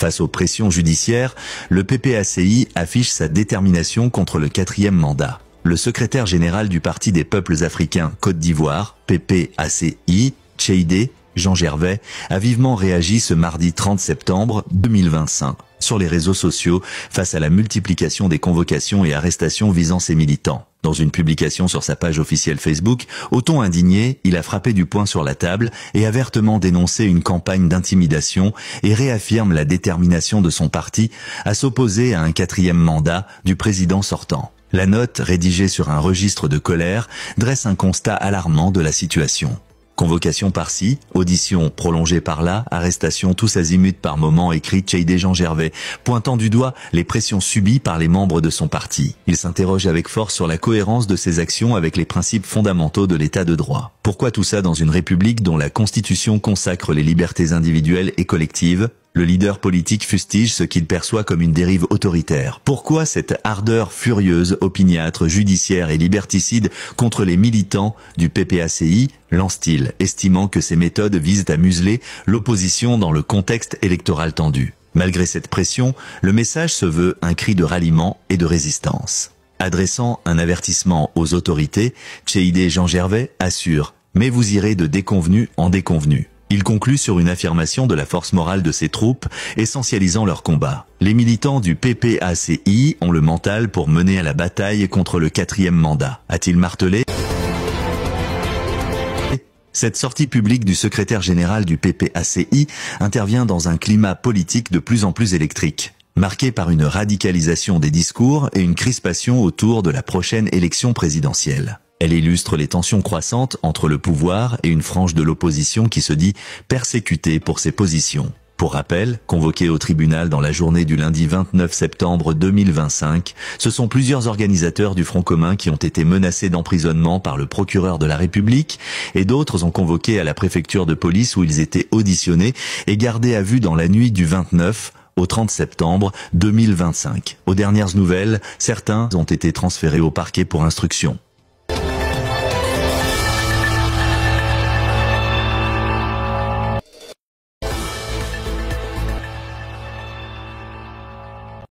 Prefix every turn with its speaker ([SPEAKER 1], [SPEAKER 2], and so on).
[SPEAKER 1] Face aux pressions judiciaires, le PPACI affiche sa détermination contre le 4e mandat. Le secrétaire général du Parti des peuples africains Côte d'Ivoire, PPACI, Tcheidé Jean Gervais, a vivement réagi ce mardi 30 septembre 2025 sur les réseaux sociaux face à la multiplication des convocations et arrestations visant ses militants. Dans une publication sur sa page officielle Facebook, au ton indigné, il a frappé du poing sur la table et a vertement dénoncé une campagne d'intimidation et réaffirme la détermination de son parti à s'opposer à un 4e mandat du président sortant. La note, rédigée sur un registre de colère, dresse un constat alarmant de la situation. Convocation par-ci, audition prolongée par-là, arrestation tous azimuts par moment, écrit Tcheidé Jean Gervais, pointant du doigt les pressions subies par les membres de son parti. Il s'interroge avec force sur la cohérence de ses actions avec les principes fondamentaux de l'état de droit. Pourquoi tout ça dans une république dont la Constitution consacre les libertés individuelles et collectives ? Le leader politique fustige ce qu'il perçoit comme une dérive autoritaire. Pourquoi cette ardeur furieuse, opiniâtre, judiciaire et liberticide contre les militants du PPACI, lance-t-il, estimant que ces méthodes visent à museler l'opposition dans le contexte électoral tendu? Malgré cette pression, le message se veut un cri de ralliement et de résistance. Adressant un avertissement aux autorités, Tcheidé Jean Gervais assure « Mais vous irez de déconvenu en déconvenu ». Il conclut sur une affirmation de la force morale de ses troupes, essentialisant leur combat. Les militants du PPACI ont le mental pour mener à la bataille contre le 4e mandat, a-t-il martelé. Cette sortie publique du secrétaire général du PPACI intervient dans un climat politique de plus en plus électrique, marqué par une radicalisation des discours et une crispation autour de la prochaine élection présidentielle. Elle illustre les tensions croissantes entre le pouvoir et une frange de l'opposition qui se dit persécutée pour ses positions. Pour rappel, convoqués au tribunal dans la journée du lundi 29 septembre 2025, ce sont plusieurs organisateurs du Front commun qui ont été menacés d'emprisonnement par le procureur de la République et d'autres ont convoqué à la préfecture de police où ils étaient auditionnés et gardés à vue dans la nuit du 29 au 30 septembre 2025. Aux dernières nouvelles, certains ont été transférés au parquet pour instruction.